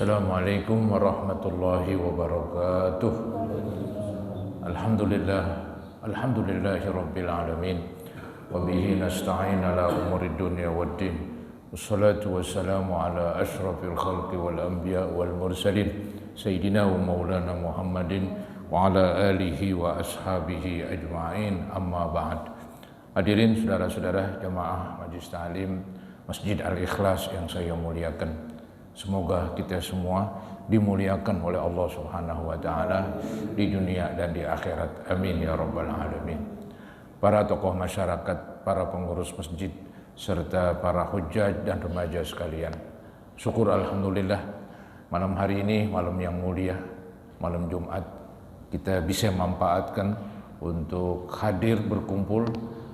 Assalamualaikum warahmatullahi wabarakatuh. Alhamdulillah, alhamdulillahi rabbil alamin. Wa bihi nasta'in ala umurid dunya waddin. Wassalatu wassalamu ala ashrafil khalqi wal anbiya wal mursalin Sayyidina wa maulana Muhammadin wa ala alihi wa ashabihi ajma'in, amma ba'd. Hadirin saudara-saudara jamaah Majelis Ta'lim Masjid Al-Ikhlas yang saya muliakan, semoga kita semua dimuliakan oleh Allah Subhanahu wa taala di dunia dan di akhirat. Amin ya rabbal alamin. Para tokoh masyarakat, para pengurus masjid, serta para hujjaj dan remaja sekalian, syukur alhamdulillah malam hari ini malam yang mulia, malam Jumat, kita bisa memanfaatkan untuk hadir berkumpul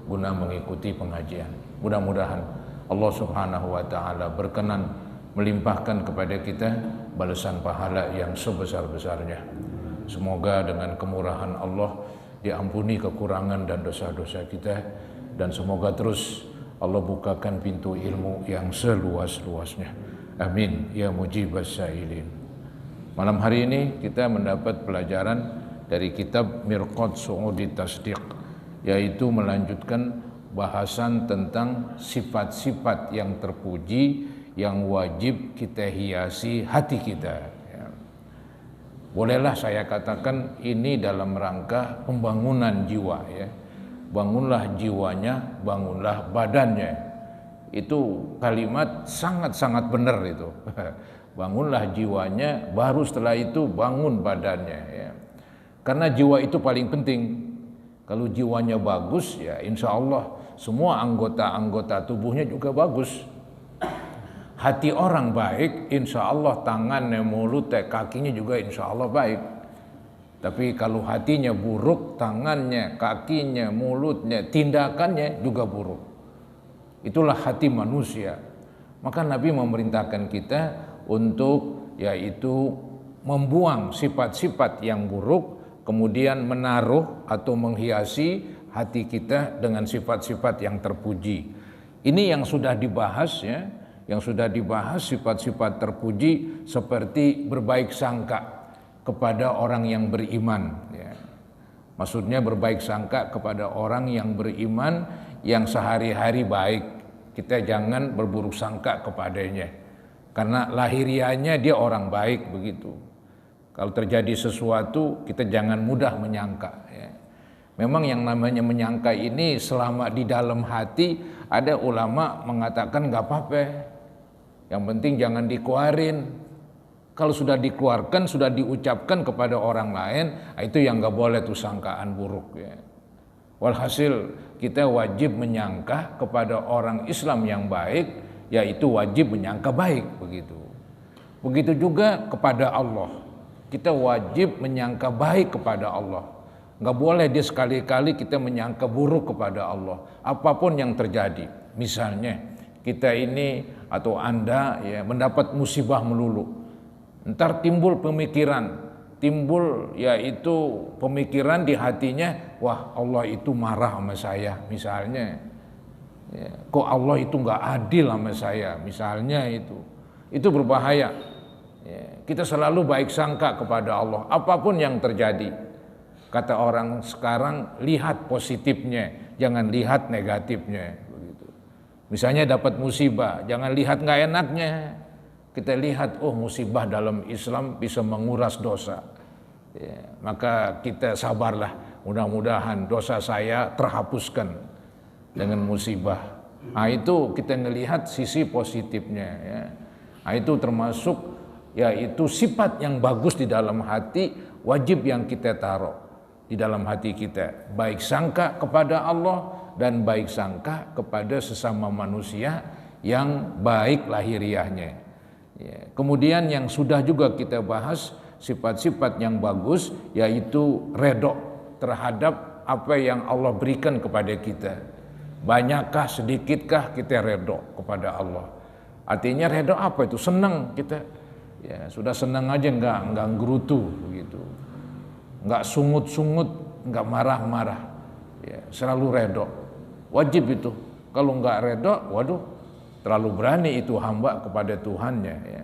guna mengikuti pengajian. Mudah-mudahan Allah Subhanahu wa taala berkenan melimpahkan kepada kita balasan pahala yang sebesar-besarnya. Semoga dengan kemurahan Allah diampuni kekurangan dan dosa-dosa kita, dan semoga terus Allah bukakan pintu ilmu yang seluas-luasnya. Amin ya mujibas sa'ilin. Malam hari ini kita mendapat pelajaran dari kitab Mirqat Su'udi Tasdiq, yaitu melanjutkan bahasan tentang sifat-sifat yang terpuji yang wajib kita hiasi hati kita. Bolehlah saya katakan ini dalam rangka pembangunan jiwa, ya. Bangunlah jiwanya, bangunlah badannya. Itu kalimat sangat-sangat benar itu. Bangunlah jiwanya, baru setelah itu bangun badannya, ya. Karena jiwa itu paling penting. Kalau jiwanya bagus, ya insya Allah semua anggota-anggota tubuhnya juga bagus. Hati orang baik, insya Allah tangannya, mulutnya, kakinya juga insya Allah baik. Tapi kalau hatinya buruk, tangannya, kakinya, mulutnya, tindakannya juga buruk. Itulah hati manusia. Maka Nabi memerintahkan kita untuk yaitu membuang sifat-sifat yang buruk, kemudian menaruh atau menghiasi hati kita dengan sifat-sifat yang terpuji. Ini yang sudah dibahas, ya. Yang sudah dibahas sifat-sifat terpuji seperti berbaik sangka kepada orang yang beriman, ya. Maksudnya berbaik sangka kepada orang yang beriman yang sehari-hari baik. Kita jangan berburuk sangka kepadanya karena lahiriahnya dia orang baik begitu. Kalau terjadi sesuatu kita jangan mudah menyangka, ya. Memang yang namanya menyangka ini selama di dalam hati, ada ulama mengatakan nggak apa-apa. Yang penting jangan dikeluarin. Kalau sudah dikeluarkan, sudah diucapkan kepada orang lain, itu yang nggak boleh tuh sangkaan buruk, ya. Walhasil kita wajib menyangka kepada orang Islam yang baik, yaitu wajib menyangka baik begitu. Begitu juga kepada Allah. Kita wajib menyangka baik kepada Allah. Nggak boleh dia sekali-kali kita menyangka buruk kepada Allah. Apapun yang terjadi. Misalnya kita ini atau Anda, ya, mendapat musibah melulu. Ntar timbul pemikiran, yaitu pemikiran di hatinya, wah Allah itu marah sama saya misalnya. Ya, kok Allah itu nggak adil sama saya misalnya itu berbahaya. Ya, kita selalu baik sangka kepada Allah apapun yang terjadi. Kata orang sekarang, lihat positifnya, jangan lihat negatifnya. Begitu. Misalnya dapat musibah, jangan lihat nggak enaknya. Kita lihat, oh musibah dalam Islam bisa menguras dosa. Ya, maka kita sabarlah, mudah-mudahan dosa saya terhapuskan dengan musibah. Nah itu kita ngelihat sisi positifnya, ya. Nah itu termasuk yaitu sifat yang bagus di dalam hati, wajib yang kita taruh di dalam hati kita, baik sangka kepada Allah dan baik sangka kepada sesama manusia yang baik lahiriahnya, ya. Kemudian yang sudah juga kita bahas sifat-sifat yang bagus, yaitu redho terhadap apa yang Allah berikan kepada kita. Banyakkah sedikitkah kita redho kepada Allah. Artinya redho apa itu? Senang kita, ya, sudah senang aja nggak gerutu begitu. Nggak sungut-sungut, nggak marah-marah, ya, selalu redho. Wajib itu. Kalau nggak redho, waduh, terlalu berani itu hamba kepada Tuhannya, ya.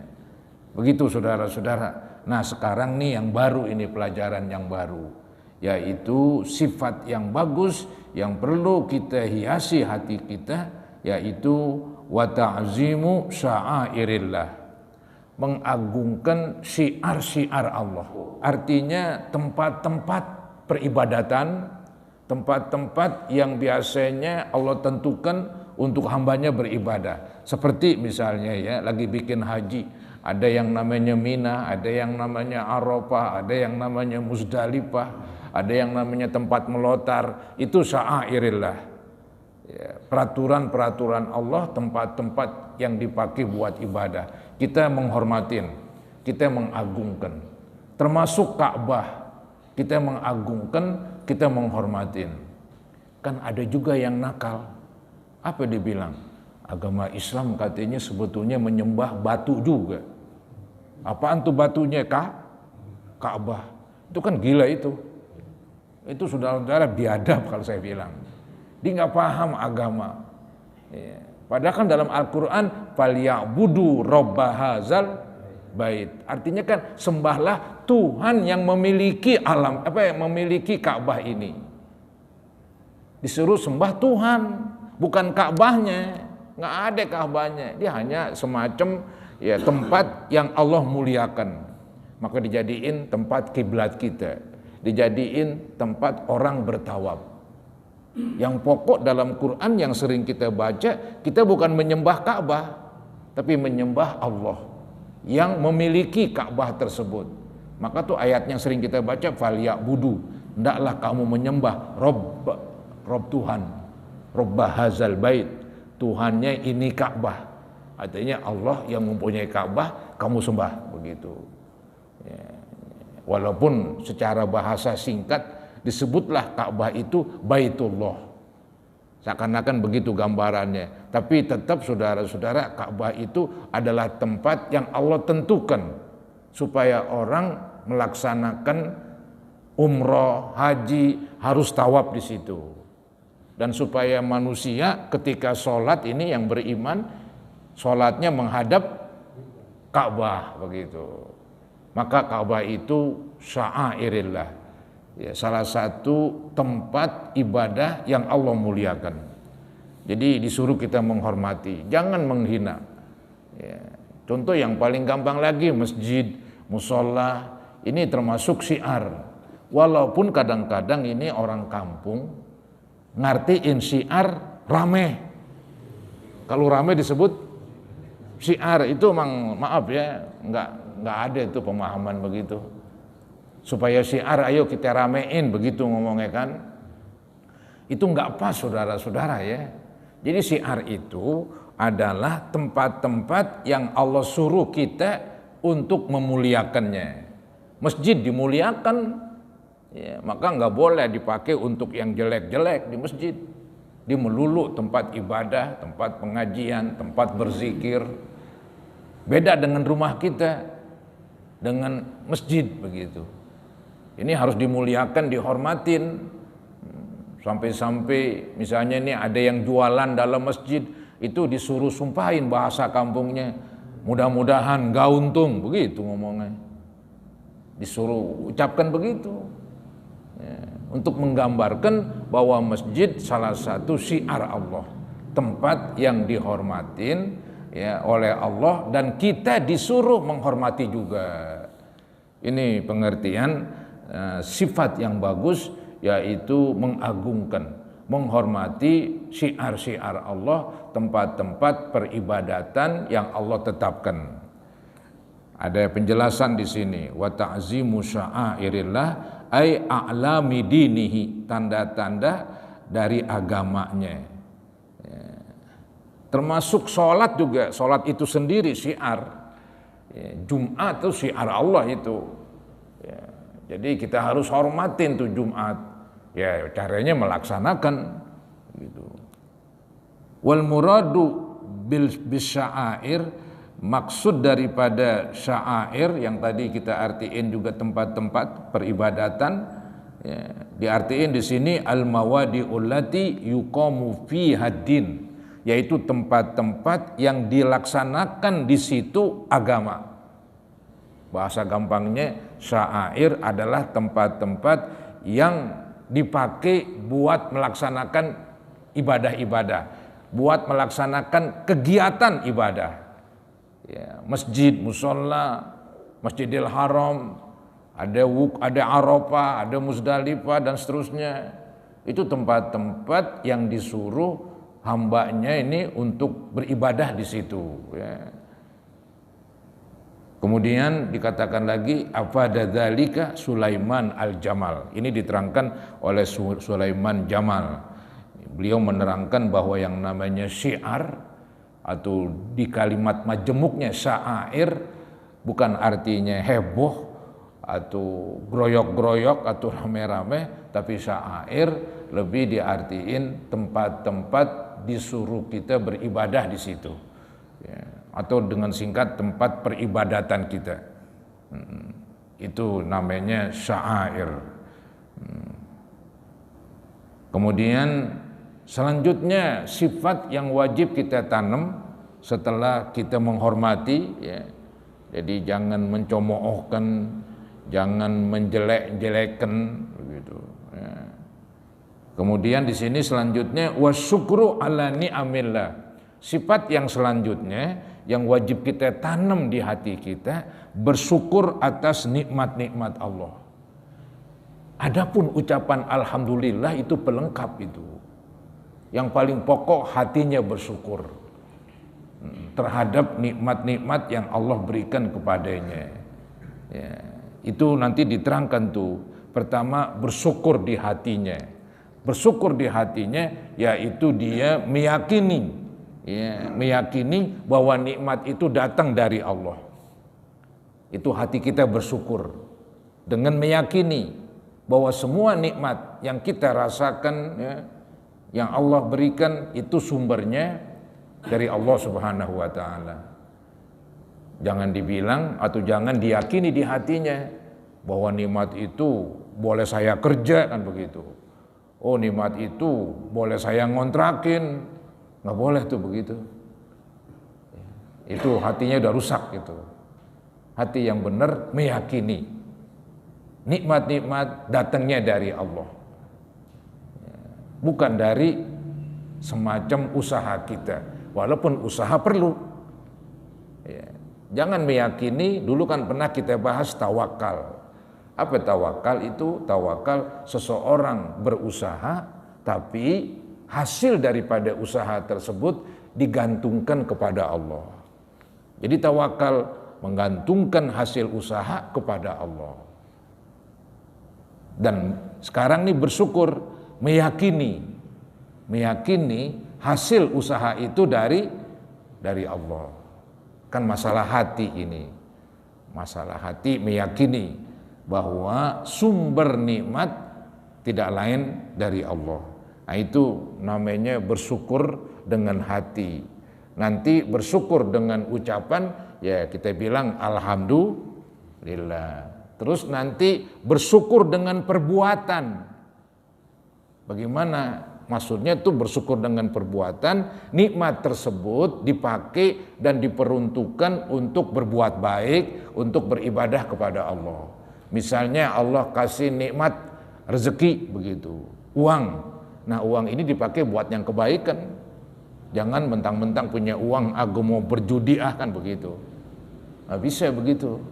Begitu saudara-saudara. Nah sekarang nih yang baru, ini pelajaran yang baru, yaitu sifat yang bagus yang perlu kita hiasi hati kita, yaitu wa ta'zimu sya'airillah, mengagungkan syiar-syiar Allah. Artinya tempat-tempat peribadatan, tempat-tempat yang biasanya Allah tentukan untuk hambanya beribadah. Seperti misalnya ya, lagi bikin haji, ada yang namanya Mina, ada yang namanya Arafah, ada yang namanya Muzdalifah, ada yang namanya tempat melotar. Itu sya'airillah, ya, peraturan-peraturan Allah, tempat-tempat yang dipakai buat ibadah. Kita menghormatin, kita mengagungkan. Termasuk Ka'bah, kita mengagungkan, kita menghormatin. Kan ada juga yang nakal. Apa dibilang? Agama Islam katanya sebetulnya menyembah batu juga. Apaan tuh batunya? Ka'bah. Itu kan gila itu. Itu saudara-saudara biadab kalau saya bilang. Dia nggak paham agama. Ya. Padahal kan dalam Al-Quran, falyabudu robba hazal bait. Artinya kan sembahlah Tuhan yang memiliki alam, memiliki Ka'bah ini. Disuruh sembah Tuhan, bukan Ka'bahnya. Nggak ada Ka'bahnya. Dia hanya semacam ya tempat yang Allah muliakan. Maka dijadiin tempat kiblat kita, dijadiin tempat orang bertawaf. Yang pokok dalam Quran yang sering kita baca, kita bukan menyembah Ka'bah, tapi menyembah Allah yang memiliki Ka'bah tersebut. Maka tuh ayat yang sering kita baca, falyabudu, hendaklah kamu menyembah Rob Tuhan, Robba hazal bait, Tuhannya ini Ka'bah. Artinya Allah yang mempunyai Ka'bah, kamu sembah, begitu. Ya. Walaupun secara bahasa singkat disebutlah Ka'bah itu Baitullah, seakan-akan begitu gambarannya. Tapi tetap saudara-saudara, Ka'bah itu adalah tempat yang Allah tentukan supaya orang melaksanakan umroh, haji harus tawaf di situ. Dan supaya manusia ketika sholat ini yang beriman, sholatnya menghadap Ka'bah, begitu. Maka Ka'bah itu sya'airillah, ya, salah satu tempat ibadah yang Allah muliakan. Jadi disuruh kita menghormati, jangan menghina. Ya, contoh yang paling gampang lagi, masjid, musola, ini termasuk syiar. Walaupun kadang-kadang ini orang kampung ngartiin syiar rame. Kalau rame disebut syiar, itu memang maaf ya, nggak ada itu pemahaman begitu. Supaya syiar, ayo kita ramein, begitu ngomongnya kan. Itu nggak pas saudara-saudara ya. Jadi syiar itu adalah tempat-tempat yang Allah suruh kita untuk memuliakannya. Masjid dimuliakan, ya, maka nggak boleh dipakai untuk yang jelek-jelek di masjid. Di melulu tempat ibadah, tempat pengajian, tempat berzikir. Beda dengan rumah kita, dengan masjid begitu. Ini harus dimuliakan, dihormatin. Sampai-sampai misalnya ini ada yang jualan dalam masjid, itu disuruh sumpahin bahasa kampungnya, mudah-mudahan gak untung, begitu ngomongnya. Disuruh ucapkan begitu. Ya, untuk menggambarkan bahwa masjid salah satu syiar Allah, tempat yang dihormatin ya oleh Allah, dan kita disuruh menghormati juga. Ini pengertian sifat yang bagus, yaitu mengagungkan, menghormati syiar-syiar Allah, tempat-tempat peribadatan yang Allah tetapkan. Ada penjelasan di sini, wa ta'zimu sya'airillah ay a'lami dinihi, tanda-tanda dari agamanya. Ya. Termasuk sholat juga, sholat itu sendiri syiar. Ya, Jumat itu syiar Allah itu. Ya. Jadi kita harus hormatin tuh Jumat. Ya, caranya melaksanakan gitu. Wal muradu bil bisya'air, maksud daripada sya'air yang tadi kita artiin juga tempat-tempat peribadatan, ya, diartiin di sini al mawadi'ul lati yuqamu fiha din, yaitu tempat-tempat yang dilaksanakan di situ agama. Bahasa gampangnya, syair adalah tempat-tempat yang dipakai buat melaksanakan ibadah-ibadah, buat melaksanakan kegiatan ibadah. Ya, masjid, musola, Masjidil Haram, ada Arafah, ada Muzdalifah dan seterusnya. Itu tempat-tempat yang disuruh hambanya ini untuk beribadah di situ. Ya. Kemudian dikatakan lagi apa dzalika Sulaiman al-Jamal. Ini diterangkan oleh Sulaiman Jamal. Beliau menerangkan bahwa yang namanya syiar atau di kalimat majemuknya syair bukan artinya heboh atau groyok-groyok atau rame-rame, tapi syair lebih diartiin tempat-tempat disuruh kita beribadah di situ. Ya. Atau dengan singkat tempat peribadatan kita. Itu namanya syair. Kemudian selanjutnya sifat yang wajib kita tanam setelah kita menghormati, ya. Jadi jangan mencemoohkan, jangan menjelek-jelekkan begitu, ya. Kemudian di sini selanjutnya wasyukru ala ni'amillah. Sifat yang selanjutnya yang wajib kita tanam di hati kita, bersyukur atas nikmat-nikmat Allah. Adapun ucapan alhamdulillah itu pelengkap itu. Yang paling pokok hatinya bersyukur terhadap nikmat-nikmat yang Allah berikan kepadanya. Ya, itu nanti diterangkan tuh. Pertama bersyukur di hatinya. Bersyukur di hatinya yaitu dia meyakini, ya, meyakini bahwa nikmat itu datang dari Allah. Itu hati kita bersyukur dengan meyakini bahwa semua nikmat yang kita rasakan, ya, yang Allah berikan itu sumbernya dari Allah Subhanahu wa taala. Jangan dibilang atau jangan diyakini di hatinya bahwa nikmat itu boleh saya kerja, kan begitu. Oh, nikmat itu boleh saya ngontrakin. Nggak boleh tuh begitu. Itu hatinya udah rusak gitu. Hati yang benar meyakini nikmat-nikmat datangnya dari Allah, bukan dari semacam usaha kita. Walaupun usaha perlu. Jangan meyakini, dulu kan pernah kita bahas tawakal. Apa tawakal itu? Tawakal seseorang berusaha tapi hasil daripada usaha tersebut digantungkan kepada Allah. Jadi tawakal menggantungkan hasil usaha kepada Allah. Dan sekarang ini bersyukur, meyakini hasil usaha itu dari Allah. Kan masalah hati ini. Masalah hati meyakini bahwa sumber nikmat tidak lain dari Allah. Nah, itu namanya bersyukur dengan hati. Nanti bersyukur dengan ucapan, ya kita bilang alhamdulillah. Terus nanti bersyukur dengan perbuatan. Bagaimana? Maksudnya itu bersyukur dengan perbuatan, nikmat tersebut dipakai dan diperuntukkan untuk berbuat baik, untuk beribadah kepada Allah. Misalnya Allah kasih nikmat rezeki begitu, uang. Nah, uang ini dipakai buat yang kebaikan. Jangan mentang-mentang punya uang, aku mau berjudi kan begitu. Nggak bisa begitu.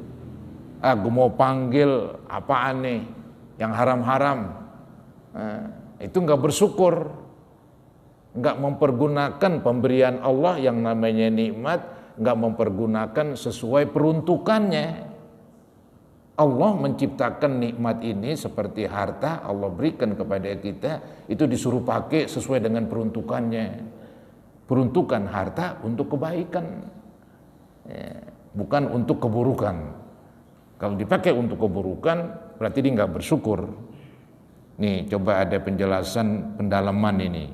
Aku mau panggil apaan nih yang haram-haram. Itu nggak bersyukur, nggak mempergunakan pemberian Allah yang namanya nikmat, nggak mempergunakan sesuai peruntukannya. Allah menciptakan nikmat ini seperti harta Allah berikan kepada kita, itu disuruh pakai sesuai dengan peruntukannya. Peruntukan harta untuk kebaikan, bukan untuk keburukan. Kalau dipakai untuk keburukan berarti dia nggak bersyukur. Nih, coba ada penjelasan pendalaman ini.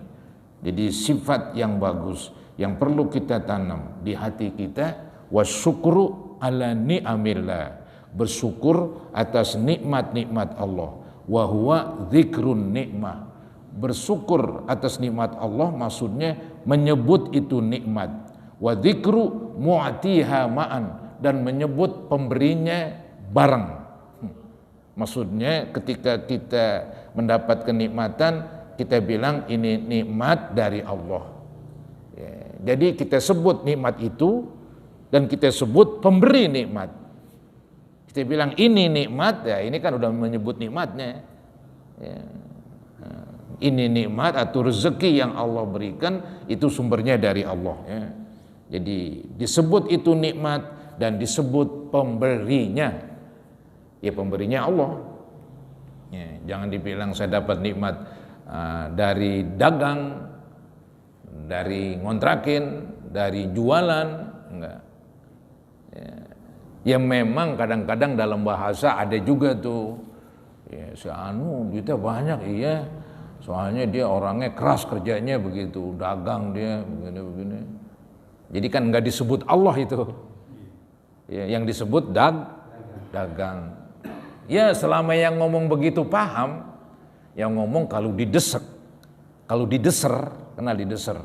Jadi sifat yang bagus yang perlu kita tanam di hati kita, wasyukru ala ni'amillah, bersyukur atas nikmat-nikmat Allah. Wa huwa dzikrun nikmah, bersyukur atas nikmat Allah maksudnya menyebut itu nikmat. Wa dzikru mu'tiha ma'an, dan menyebut pemberinya bareng. Maksudnya ketika kita mendapat kenikmatan, kita bilang ini nikmat dari Allah. Ya, jadi kita sebut nikmat itu dan kita sebut pemberi nikmat. Kita bilang ini nikmat, ya ini kan udah menyebut nikmatnya. Ya. Ini nikmat atau rezeki yang Allah berikan, itu sumbernya dari Allah. Ya. Jadi disebut itu nikmat dan disebut pemberinya. Ya pemberinya Allah. Ya, jangan dibilang saya dapat nikmat dari dagang, dari ngontrakin, dari jualan, enggak. Ya memang kadang-kadang dalam bahasa ada juga tuh, ya si Anu duitnya banyak, iya. Soalnya dia orangnya keras kerjanya begitu, dagang dia begini-begini. Jadi kan enggak disebut Allah itu. Ya, yang disebut dagang. Ya selama yang ngomong begitu paham, yang ngomong kalau didesak, kalau dideser, kenal dideser.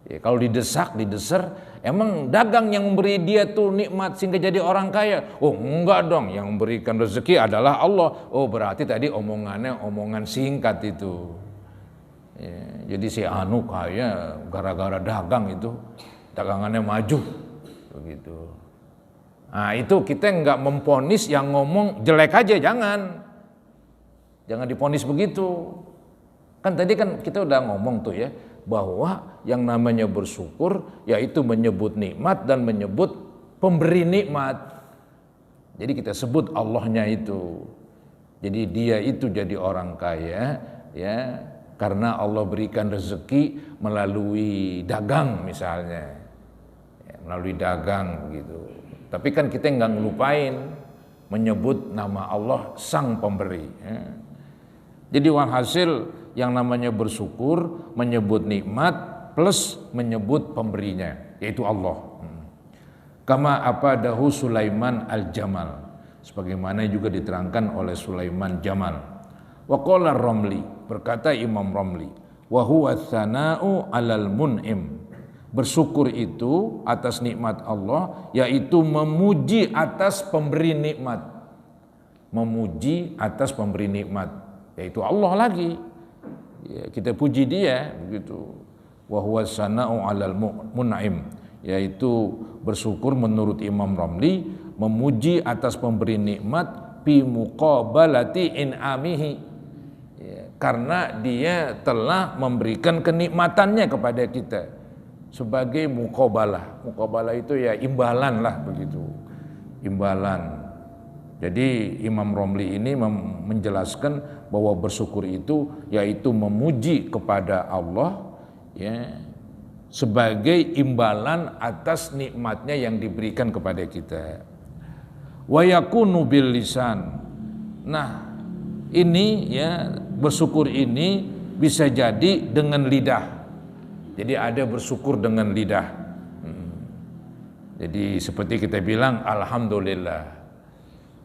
Ya, kalau didesak, dideser, emang dagang yang memberi dia tuh nikmat sehingga jadi orang kaya? Oh enggak dong, yang memberikan rezeki adalah Allah. Oh berarti tadi omongannya omongan singkat itu. Ya, jadi si Anu kaya gara-gara dagang itu, dagangannya maju, begitu. Nah itu kita nggak memponis yang ngomong jelek aja, jangan diponis begitu. Kan tadi kan kita udah ngomong tuh ya, bahwa yang namanya bersyukur yaitu menyebut nikmat dan menyebut pemberi nikmat. Jadi kita sebut Allahnya itu. Jadi dia itu jadi orang kaya ya karena Allah berikan rezeki melalui dagang misalnya. Ya, melalui dagang gitu. Tapi kan kita nggak ngelupain menyebut nama Allah sang pemberi. Ya. Jadi walhasil yang namanya bersyukur menyebut nikmat plus menyebut pemberinya, yaitu Allah. Kama apadahu Sulaiman al-Jamal, sebagaimana juga diterangkan oleh Sulaiman Jamal. Wa qala Romli, berkata Imam Romli, wa huwa tsana'u 'alal mun'im. Bersyukur itu atas nikmat Allah, yaitu memuji atas pemberi nikmat. Memuji atas pemberi nikmat, yaitu Allah lagi. Ya, kita puji dia begitu. Wa huwa sana'u 'alal mun'im, yaitu bersyukur menurut Imam Ramli memuji atas pemberi nikmat fi muqabalati in'amihi. Ya, karena dia telah memberikan kenikmatannya kepada kita sebagai muqabalah. Muqabalah itu ya imbalan lah begitu. Imbalan. Jadi Imam Romli ini menjelaskan bahwa bersyukur itu yaitu memuji kepada Allah ya sebagai imbalan atas nikmatnya yang diberikan kepada kita. Wa yakunu bil lisan. Nah, ini ya bersyukur ini bisa jadi dengan lidah. Jadi ada bersyukur dengan lidah. Jadi seperti kita bilang alhamdulillah.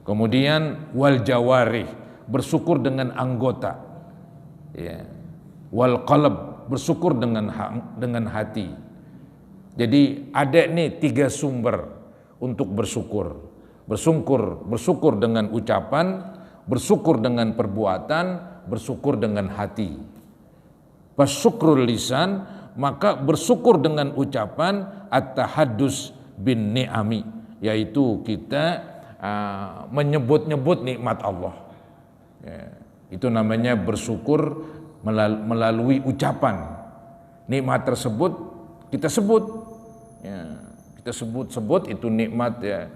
Kemudian wal jawarih, bersyukur dengan anggota. Ya. Wal qalb, bersyukur dengan hati. Jadi ada nih 3 sumber untuk bersyukur. Bersyukur dengan ucapan, bersyukur dengan perbuatan, bersyukur dengan hati. Pas syukrul lisan, maka bersyukur dengan ucapan at-tahaddus bin ni'ami, yaitu kita menyebut-nyebut nikmat Allah. Ya, itu namanya bersyukur melalui ucapan. Nikmat tersebut kita sebut. Ya, kita sebut itu nikmat ya.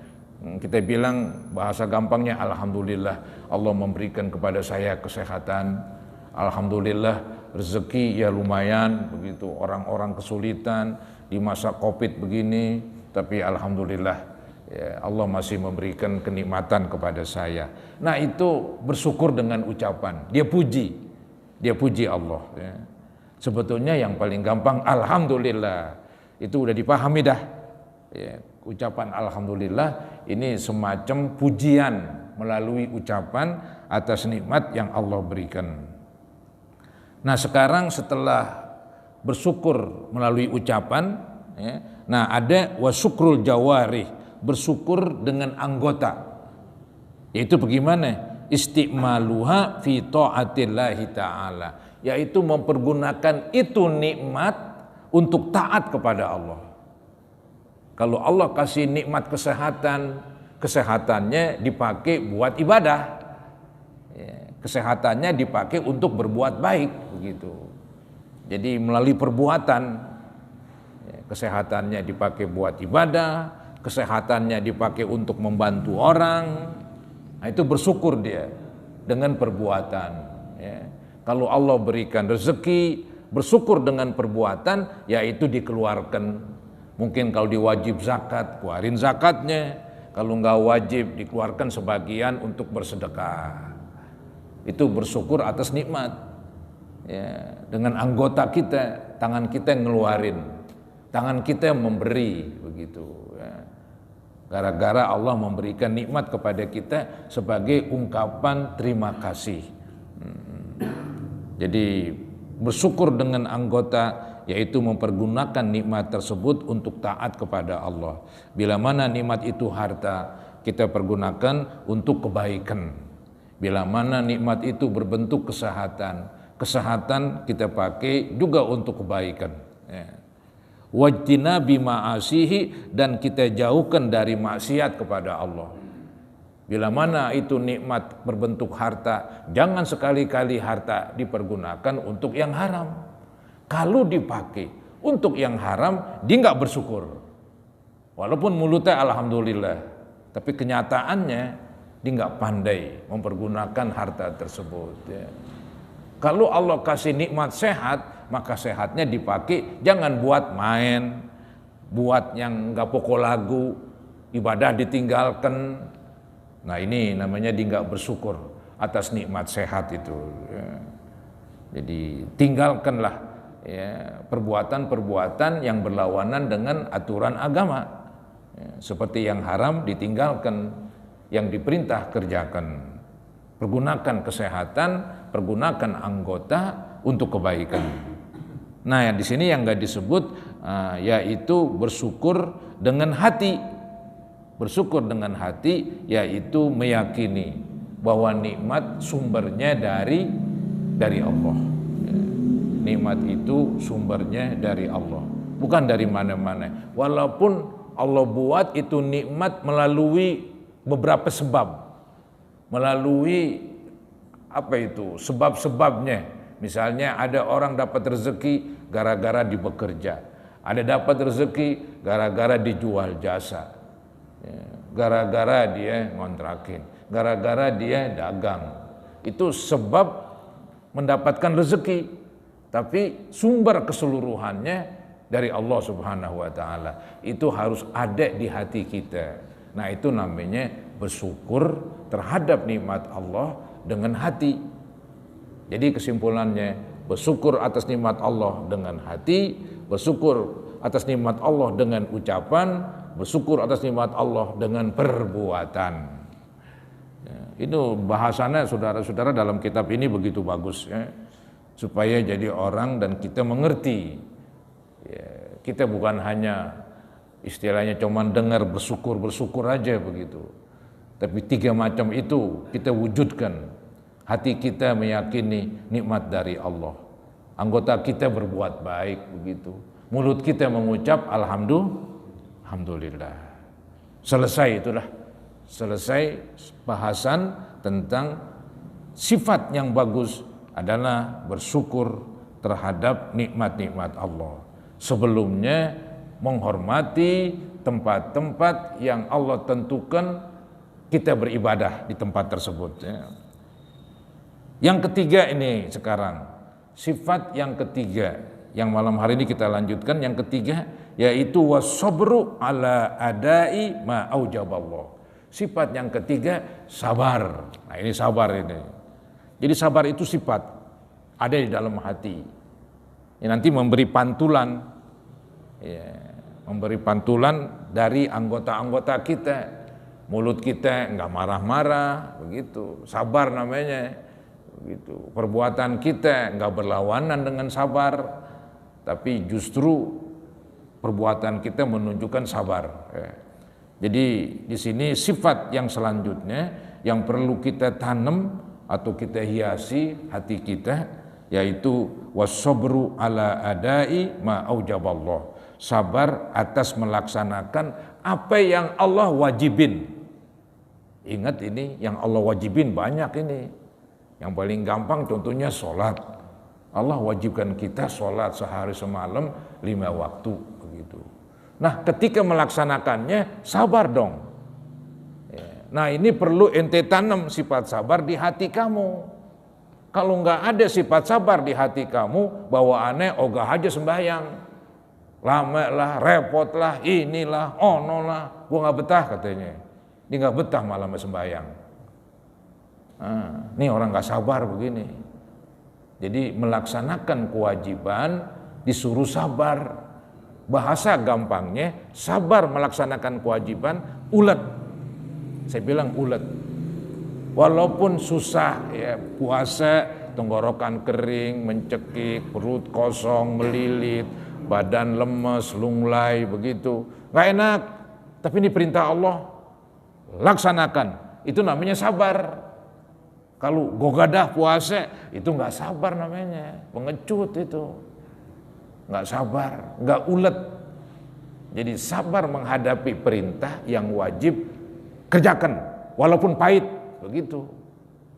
Kita bilang bahasa gampangnya alhamdulillah Allah memberikan kepada saya kesehatan. Alhamdulillah rezeki ya lumayan begitu. Orang-orang kesulitan di masa Covid begini, tapi alhamdulillah ya, Allah masih memberikan kenikmatan kepada saya. Nah itu bersyukur dengan ucapan. Dia puji Allah. Ya. Sebetulnya yang paling gampang alhamdulillah. Itu udah dipahami dah. Ya, ucapan alhamdulillah ini semacam pujian melalui ucapan atas nikmat yang Allah berikan. Nah sekarang setelah bersyukur melalui ucapan, ya, nah ada wasyukrul jawarih, bersyukur dengan anggota. Yaitu bagaimana? Istimaluha fi ta'atillahi ta'ala, yaitu mempergunakan itu nikmat untuk taat kepada Allah. Kalau Allah kasih nikmat kesehatan, kesehatannya dipakai buat ibadah. Kesehatannya dipakai untuk berbuat baik, begitu. Jadi melalui perbuatan, kesehatannya dipakai buat ibadah, kesehatannya dipakai untuk membantu orang. Nah, itu bersyukur dia dengan perbuatan. Kalau Allah berikan rezeki, bersyukur dengan perbuatan, yaitu dikeluarkan. Mungkin kalau diwajib zakat, keluarin zakatnya. Kalau nggak wajib, dikeluarkan sebagian untuk bersedekah. Itu bersyukur atas nikmat. Dengan anggota kita, tangan kita yang ngeluarin, tangan kita yang memberi, begitu. Gara-gara Allah memberikan nikmat kepada kita sebagai ungkapan terima kasih. Jadi bersyukur dengan anggota, yaitu mempergunakan nikmat tersebut untuk taat kepada Allah. Bila mana nikmat itu harta, kita pergunakan untuk kebaikan. Bila mana nikmat itu berbentuk kesehatan, kesehatan kita pakai juga untuk kebaikan. Wajtinabi ma'asihi, dan kita jauhkan dari maksiat kepada Allah. Bila mana itu nikmat berbentuk harta, jangan sekali-kali harta dipergunakan untuk yang haram. Kalau dipakai untuk yang haram, dia nggak bersyukur. Walaupun mulutnya alhamdulillah, tapi kenyataannya dia nggak pandai mempergunakan harta tersebut. Kalau Allah kasih nikmat sehat, maka sehatnya dipakai jangan buat main, buat yang nggak pokok lagu, ibadah ditinggalkan. Nah, ini namanya dia nggak bersyukur atas nikmat sehat itu. Jadi tinggalkanlah perbuatan-perbuatan yang berlawanan dengan aturan agama. Seperti yang haram ditinggalkan, yang diperintah kerjakan. Pergunakan kesehatan, pergunakan anggota untuk kebaikan. Nah, di sini yang nggak disebut yaitu bersyukur dengan hati. Bersyukur dengan hati yaitu meyakini bahwa nikmat sumbernya dari Allah. Nikmat itu sumbernya dari Allah, bukan dari mana-mana. Walaupun Allah buat itu nikmat melalui beberapa sebab, melalui sebab-sebabnya. Misalnya ada orang dapat rezeki gara-gara dia bekerja, ada dapat rezeki gara-gara dijual jasa, gara-gara dia ngontrakin, gara-gara dia dagang. Itu sebab mendapatkan rezeki, tapi sumber keseluruhannya dari Allah Subhanahu wa taala. Itu harus ada di hati kita. Nah, itu namanya bersyukur terhadap nikmat Allah dengan hati. Jadi kesimpulannya, bersyukur atas nikmat Allah dengan hati, bersyukur atas nikmat Allah dengan ucapan, bersyukur atas nikmat Allah dengan perbuatan. Itu bahasanya saudara-saudara dalam kitab ini begitu bagus, supaya jadi orang dan kita mengerti. Kita bukan hanya istilahnya cuman dengar bersyukur aja begitu. Tapi 3 macam itu kita wujudkan. Hati kita meyakini nikmat dari Allah. Anggota kita berbuat baik begitu. Mulut kita mengucap alhamdulillah. Selesai itulah. Selesai bahasan tentang sifat yang bagus adalah bersyukur terhadap nikmat-nikmat Allah. Sebelumnya menghormati tempat-tempat yang Allah tentukan kita beribadah di tempat tersebut. Yang ketiga ini sekarang, sifat yang ketiga yang malam hari ini kita lanjutkan, yang ketiga yaitu wasabru ala adai ma aujaballah. Sifat yang ketiga sabar. Nah, ini sabar ini. Jadi sabar itu sifat ada di dalam hati. Ini nanti memberi pantulan, memberi pantulan dari anggota-anggota kita. Mulut kita enggak marah-marah, begitu. Sabar namanya, begitu. Perbuatan kita enggak berlawanan dengan sabar, tapi justru perbuatan kita menunjukkan sabar. Jadi di sini sifat yang selanjutnya yang perlu kita tanam atau kita hiasi hati kita, yaitu was-sabru ala adai ma aujaballah. Sabar atas melaksanakan apa yang Allah wajibin. Ingat ini yang Allah wajibin banyak ini. Yang paling gampang contohnya sholat. Allah wajibkan kita sholat sehari semalam 5 waktu begitu. Nah, ketika melaksanakannya sabar dong. Nah, ini perlu ente tanam sifat sabar di hati kamu. Kalau nggak ada sifat sabar di hati kamu, bawaannya ogah aja sembahyang. Lama lah, repot lah, inilah, ono lah, gua nggak betah katanya. Dia nggak betah malah sembahyang. Nah, ini orang nggak sabar begini. Jadi melaksanakan kewajiban disuruh sabar. Bahasa gampangnya sabar melaksanakan kewajiban ulet. Saya bilang ulet. Walaupun susah ya, puasa tenggorokan kering, mencekik, perut kosong, melilit, badan lemes, lunglai begitu. Nggak enak, tapi ini perintah Allah. Laksanakan. Itu namanya sabar. Kalau gogadah puasa itu nggak sabar namanya, pengecut itu. Nggak sabar, nggak ulet. Jadi sabar menghadapi perintah yang wajib kerjakan, walaupun pahit, begitu.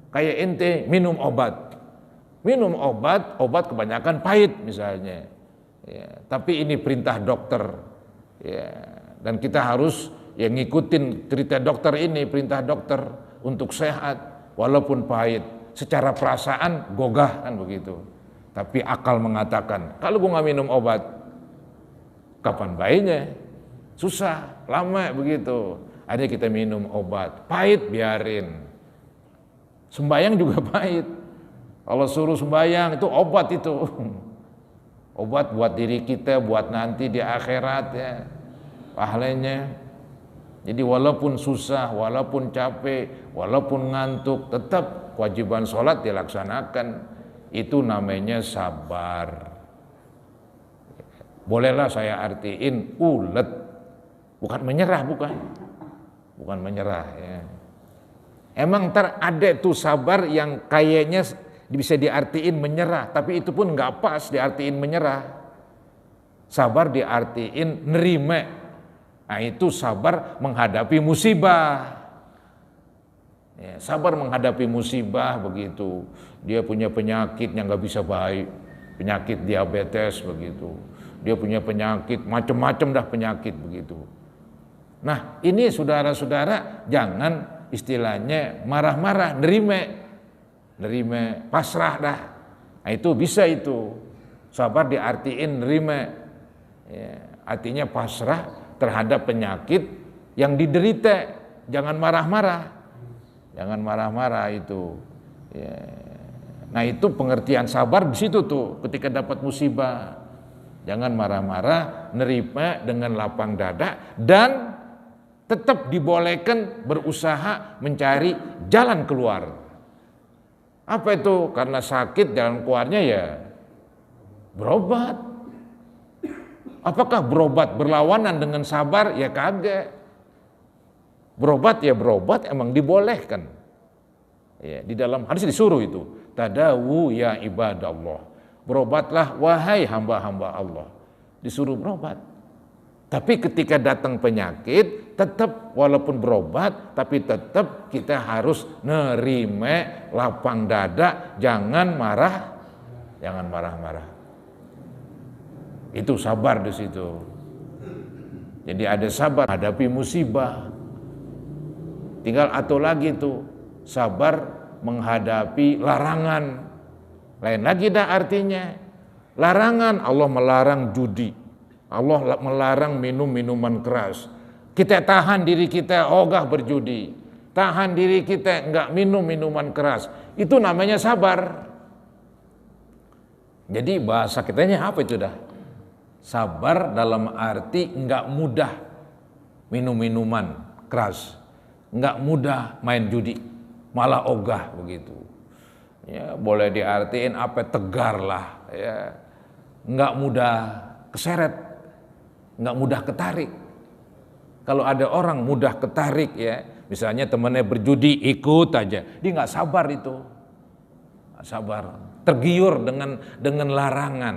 Kayak ente minum obat obat kebanyakan pahit misalnya. Ya, tapi ini perintah dokter, ya, dan kita harus ya ngikutin cerita dokter ini, perintah dokter untuk sehat, walaupun pahit. Secara perasaan gogah kan begitu. Tapi akal mengatakan, kalau gue nggak minum obat, kapan baiknya? Susah, lama begitu. Akhirnya kita minum obat, pahit biarin. Sembayang juga pahit. Kalau suruh sembayang itu obat itu. Obat buat diri kita, buat nanti di akhirat ya. Pahalanya. Jadi walaupun susah, walaupun capek, walaupun ngantuk, tetap kewajiban sholat dilaksanakan. Itu namanya sabar. Bolehlah saya artiin ulet, bukan menyerah, bukan menyerah ya. Emang ada tuh sabar yang kayaknya bisa diartiin menyerah, tapi itu pun nggak pas diartiin menyerah. Sabar diartiin nerima. Nah, itu sabar menghadapi musibah. Ya, sabar menghadapi musibah begitu. Dia punya penyakit yang nggak bisa baik, penyakit diabetes begitu. Dia punya penyakit macam-macam dah penyakit begitu. Nah, ini saudara-saudara jangan istilahnya marah-marah, nerima, pasrah dah. Nah, itu bisa itu. Sabar diartiin nerima. Ya, artinya pasrah terhadap penyakit yang diderita. Jangan marah-marah. Jangan marah-marah itu. Ya. Nah, itu pengertian sabar di situ tuh ketika dapat musibah. Jangan marah-marah, nerima dengan lapang dada dan tetap dibolehkan berusaha mencari jalan keluar. Apa itu? Karena sakit jalan keluarnya ya berobat. Apakah berobat berlawanan dengan sabar? Ya kagak. Berobat ya berobat, emang dibolehkan. Ya, di dalam hadis disuruh itu. Tadawu ya ibadallah. Berobatlah wahai hamba-hamba Allah. Disuruh berobat. Tapi ketika datang penyakit, tetap walaupun berobat, tapi tetap kita harus nerima lapang dada, jangan marah-marah. Itu sabar di situ. Jadi ada sabar hadapi musibah. Tinggal atau lagi tuh sabar menghadapi larangan. Lain lagi dah artinya. Larangan, Allah melarang judi. Allah melarang minum minuman keras. Kita tahan diri kita ogah berjudi. Tahan diri kita enggak minum minuman keras. Itu namanya sabar. Jadi bahasa kitanya apa itu dah? Sabar dalam arti enggak mudah minum minuman keras. Enggak mudah main judi, malah ogah begitu. Ya, boleh diartiin apa tegar lah, ya. Enggak mudah keseret, enggak mudah ketarik. Kalau ada orang mudah ketarik ya, misalnya temannya berjudi ikut aja, dia nggak sabar itu, nggak sabar, tergiur dengan larangan,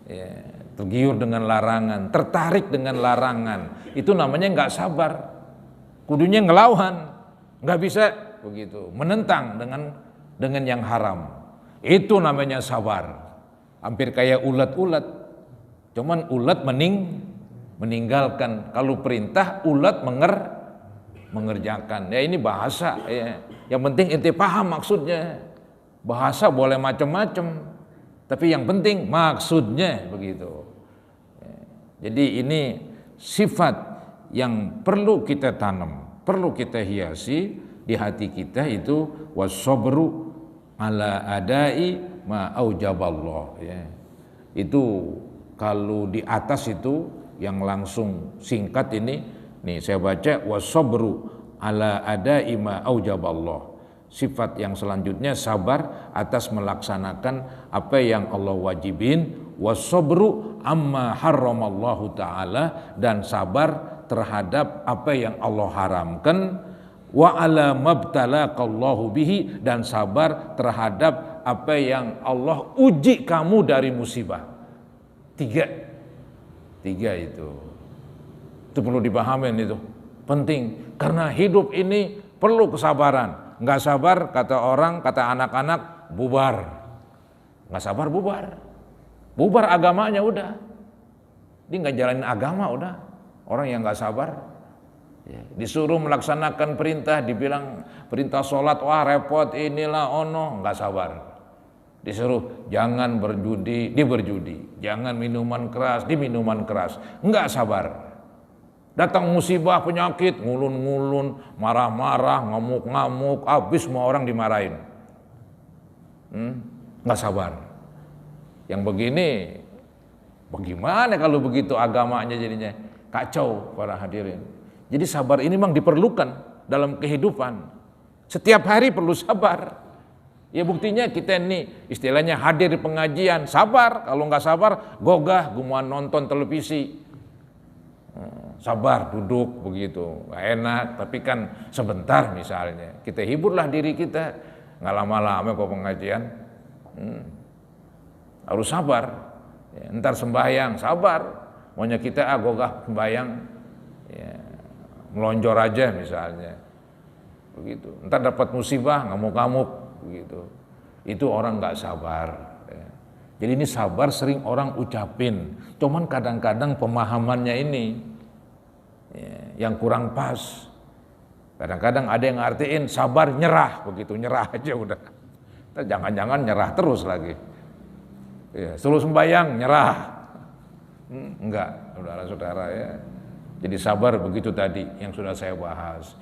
ya, tergiur dengan larangan, tertarik dengan larangan, itu namanya nggak sabar. Kudunya ngelawan, nggak bisa begitu, menentang dengan yang haram, itu namanya sabar. Hampir kayak ulat-ulat, cuman ulat meninggalkan, kalau perintah ulat mengerjakan. Ya ini bahasa ya. Yang penting ente paham maksudnya. Bahasa boleh macam-macam, tapi yang penting maksudnya begitu. Jadi ini sifat yang perlu kita tanam, perlu kita hiasi di hati kita, itu was-sabru ala adai ma aujaballah ya. Itu kalau di atas itu yang langsung singkat ini, nih saya baca was-sabru ala adai ma aujaballah. Sifat yang selanjutnya sabar atas melaksanakan apa yang Allah wajibin, was-sabru amma harramallahu taala, dan sabar terhadap apa yang Allah haramkan, wa ala mabtalaqallahu bihi, dan sabar terhadap apa yang Allah uji kamu dari musibah. Tiga itu perlu dipahamin, itu penting karena hidup ini perlu kesabaran. Nggak sabar kata orang, kata anak-anak, bubar. Nggak sabar bubar agamanya udah, dia nggak jalanin agama udah. Orang yang nggak sabar ya, disuruh melaksanakan perintah, dibilang perintah sholat, wah repot, inilah ono, nggak sabar. Disuruh jangan berjudi, dia berjudi, jangan minuman keras, di minuman keras, nggak sabar. Datang musibah, penyakit, ngulun-ngulun, marah-marah, ngamuk-ngamuk, habis semua orang dimarahin. Nggak sabar. Yang begini, bagaimana kalau begitu agamanya jadinya kacau para hadirin. Jadi sabar ini memang diperlukan dalam kehidupan. Setiap hari perlu sabar. Ya buktinya kita ini istilahnya hadir di pengajian, sabar. Kalau nggak sabar, gogah, gumaan nonton televisi. Sabar, duduk begitu, nggak enak. Tapi kan sebentar misalnya, kita hiburlah diri kita. Nggak lama-lama kok pengajian. Harus sabar. Ya, ntar sembahyang, sabar. Maunya kita gogah sembahyang, ya, melonjor aja misalnya, begitu. Ntar dapat musibah, ngamuk-ngamuk, begitu. Itu orang nggak sabar. Ya. Jadi ini sabar sering orang ucapin, cuman kadang-kadang pemahamannya ini ya, yang kurang pas. Kadang-kadang ada yang ngartiin sabar nyerah, begitu, nyerah aja udah. Jangan-jangan nyerah terus lagi. Ya, suruh sembahyang nyerah. Enggak, saudara-saudara ya. Jadi sabar begitu tadi yang sudah saya bahas.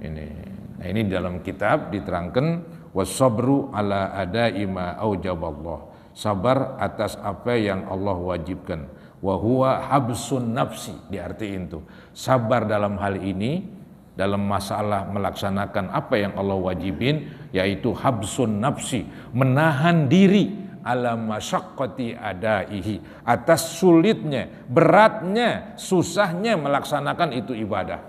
Nah ini dalam kitab diterangkan was-sabru ala adai ma aujaballah. Sabar atas apa yang Allah wajibkan. Wa huwa habsun nafsi, diartiin tuh. Sabar dalam hal ini, dalam masalah melaksanakan apa yang Allah wajibin, yaitu habsun nafsi, menahan diri ala masyaqqati adaihi, atas sulitnya, beratnya, susahnya melaksanakan itu ibadah.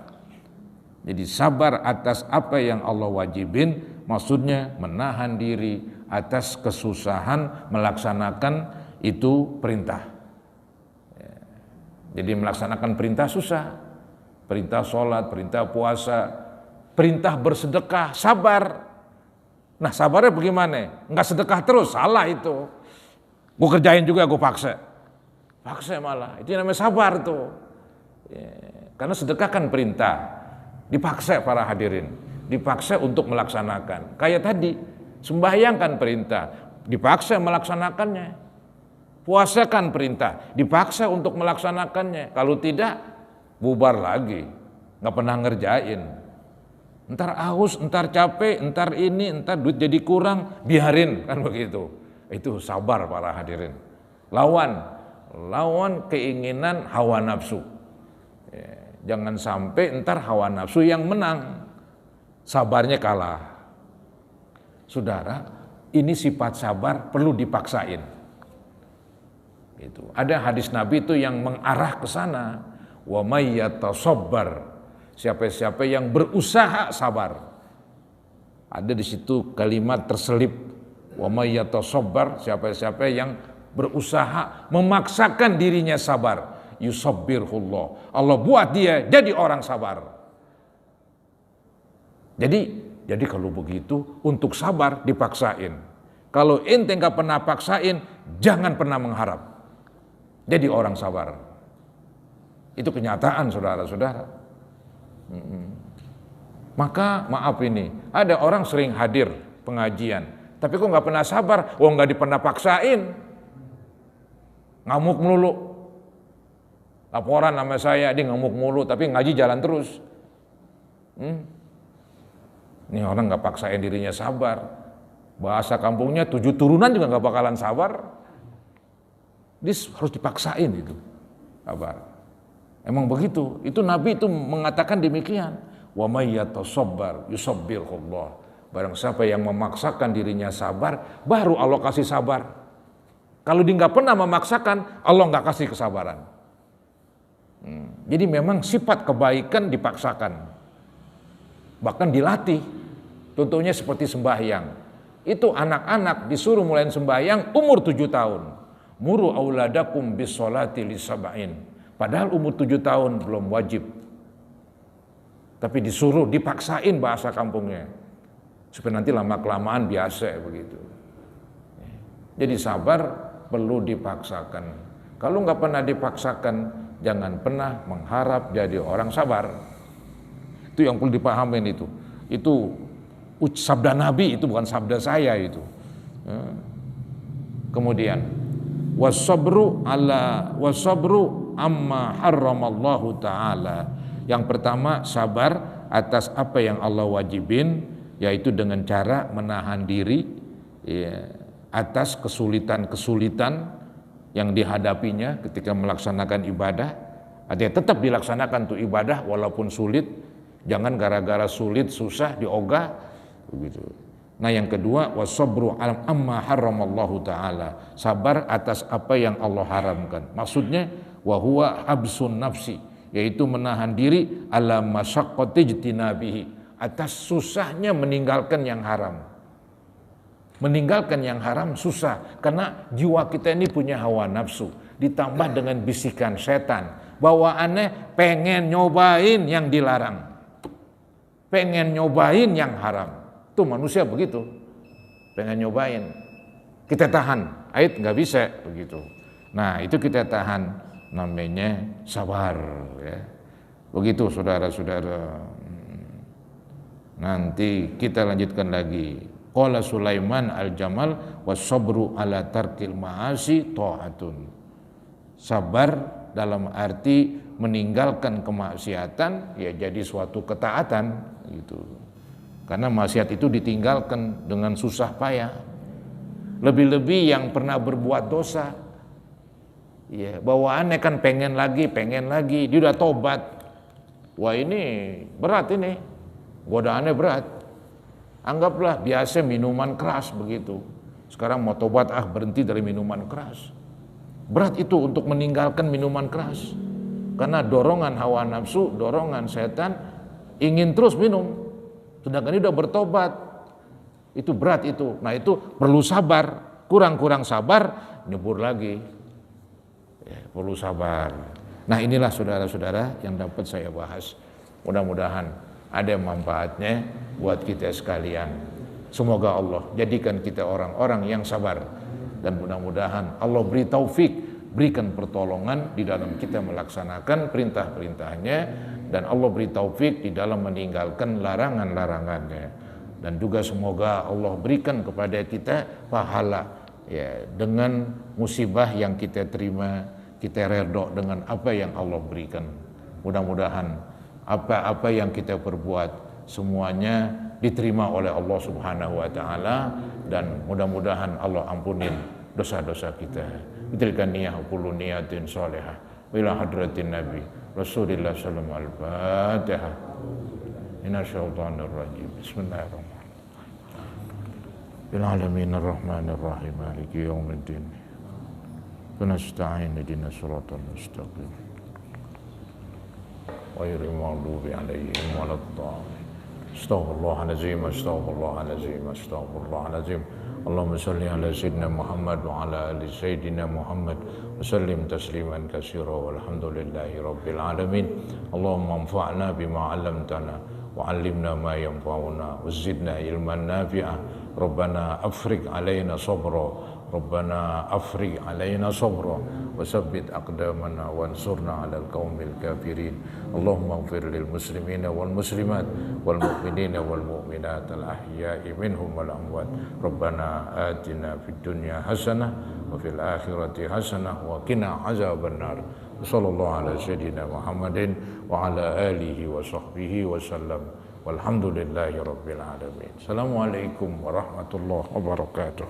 Jadi sabar atas apa yang Allah wajibin, maksudnya menahan diri atas kesusahan melaksanakan itu perintah. Jadi melaksanakan perintah susah, perintah sholat, perintah puasa, perintah bersedekah, sabar. Nah sabarnya bagaimana? Enggak sedekah terus, salah itu. Gue kerjain juga, gue paksa malah. Itu namanya sabar tuh. Ya, karena sedekah kan perintah, dipaksa para hadirin, dipaksa untuk melaksanakan. Kayak tadi, sembahyang kan perintah, dipaksa melaksanakannya. Puasa kan perintah, dipaksa untuk melaksanakannya. Kalau tidak, bubar lagi, nggak pernah ngerjain. Entar haus, entar capek, entar ini, entar duit jadi kurang, biarin, kan begitu. Itu sabar para hadirin. Lawan keinginan hawa nafsu. Ya, jangan sampai entar hawa nafsu yang menang, sabarnya kalah. Saudara, ini sifat sabar perlu dipaksain. Itu ada hadis Nabi itu yang mengarah ke sana. Wa may yatasabbar, siapa-siapa yang berusaha sabar. Ada di situ kalimat terselip, wa may yatasabbar, siapa-siapa yang berusaha memaksakan dirinya sabar, yusabbirhullah, Allah buat dia jadi orang sabar. Jadi kalau begitu untuk sabar dipaksain. Kalau ente nggak pernah paksain, jangan pernah mengharap jadi orang sabar. Itu kenyataan saudara-saudara. Maka maaf ini, ada orang sering hadir pengajian, tapi kok nggak pernah sabar, nggak pernah paksain, ngamuk melulu. Laporan sama saya, dia ngamuk mulu, tapi ngaji jalan terus. Ini orang nggak paksain dirinya sabar. Bahasa kampungnya 7 turunan juga nggak bakalan sabar. Dia harus dipaksain itu sabar. Emang begitu. Itu Nabi itu mengatakan demikian. Wa may yatasabbar yusabbirhullah. Barang siapa yang memaksakan dirinya sabar, baru Allah kasih sabar. Kalau dia nggak pernah memaksakan, Allah nggak kasih kesabaran. Jadi memang sifat kebaikan dipaksakan, bahkan dilatih. Contohnya seperti sembahyang. Itu anak-anak disuruh mulai sembahyang umur 7 tahun. Muru auladakum bis sholati lisab'in. Padahal umur 7 tahun belum wajib. Tapi disuruh, dipaksain bahasa kampungnya. Supaya nanti lama-kelamaan biasa begitu. Jadi sabar perlu dipaksakan. Kalau nggak pernah dipaksakan, jangan pernah mengharap jadi orang sabar. Itu yang perlu dipahamin itu. Itu sabda Nabi, itu bukan sabda saya itu. Kemudian wasabru amma harramallahu ta'ala. Yang pertama, sabar atas apa yang Allah wajibin, yaitu dengan cara menahan diri atas kesulitan-kesulitan yang dihadapinya ketika melaksanakan ibadah. Artinya tetap dilaksanakan tuh ibadah walaupun sulit. Jangan gara-gara sulit, susah, diogah begitu. Nah yang kedua, wasabru amma harramallahu ta'ala, sabar atas apa yang Allah haramkan. Maksudnya wa huwa habsun nafsi, yaitu menahan diri ala masyaqqati ijtinabihi, atas susahnya meninggalkan yang haram. Meninggalkan yang haram susah, karena jiwa kita ini punya hawa nafsu, ditambah dengan bisikan setan, bawaannya pengen nyobain yang dilarang, pengen nyobain yang haram. Tuh manusia begitu, pengen nyobain. Kita tahan, ait nggak bisa begitu. Nah itu kita tahan, namanya sabar ya. Begitu saudara-saudara. Nanti kita lanjutkan lagi. Qala Sulaiman al-Jamal was-sabru ala tarkil ma'asi ta'atun. Sabar dalam arti meninggalkan kemaksiatan ya jadi suatu ketaatan gitu. Karena maksiat itu ditinggalkan dengan susah payah. Lebih-lebih yang pernah berbuat dosa, ya bawaannya kan pengen lagi, dia udah tobat. Wah ini berat ini, godaannya berat. Anggaplah biasa minuman keras begitu. Sekarang mau tobat, berhenti dari minuman keras. Berat itu untuk meninggalkan minuman keras. Karena dorongan hawa nafsu, dorongan setan ingin terus minum. Sedangkan ini udah bertobat, itu berat itu. Nah itu perlu sabar, kurang sabar, nyebur lagi. Ya, perlu sabar. Nah inilah saudara-saudara yang dapat saya bahas. Mudah-mudahan ada manfaatnya buat kita sekalian. Semoga Allah jadikan kita orang-orang yang sabar. Dan mudah-mudahan Allah beri taufik, berikan pertolongan di dalam kita melaksanakan perintah-perintahnya. Dan Allah beri taufik di dalam meninggalkan larangan-larangannya. Dan juga semoga Allah berikan kepada kita pahala ya, dengan musibah yang kita terima, kita redha dengan apa yang Allah berikan. Mudah-mudahan apa-apa yang kita perbuat semuanya diterima oleh Allah Subhanahu wa taala, dan mudah-mudahan Allah ampunin dosa-dosa kita. Berikan kullu niyatin shalihah ila hadratin nabi Rasulullah sallallahu alaihi wasallam. Al-Fatihah. Minasyaitonir rajim. Bismillahirrahmanirrahim. Bil alamin arrahmanir rahim maliki yaumiddin. Wa nasta'in ihdinas siratal mustaqim. ghairil maghdubi 'alaihim waladdallin. Astaghfirullahalazim, astaghfirullahalazim, astaghfirullahalazim. Allahumma salli ala sayyidina Muhammad wa ala ali sayyidina Muhammad wa sallim tasliman katsira walhamdulillahi rabbil alamin. Allahumma anfa'na bima 'allamtana wa 'allimna ma yanfa'una wa zidna ilman nafi'a. Rabbana afriq 'alaina sabra, Rabbana afriq 'alaina sabra wa tsabbit aqdamana wansurna 'alal qaumil kafirin. Allahumma ighfir lil muslimina wal muslimat wal mu'minina wal mu'minat al ahya'i minhum wal amwat. Rabbana atina fid dunya hasanah wa fil akhirati hasanah wa qina azabannar. Sallallahu ala sayyidina Muhammadin wa ala alihi wa sahbihi wa sallam. Walhamdulillahi rabbil alamin. Assalamualaikum warahmatullahi wabarakatuh.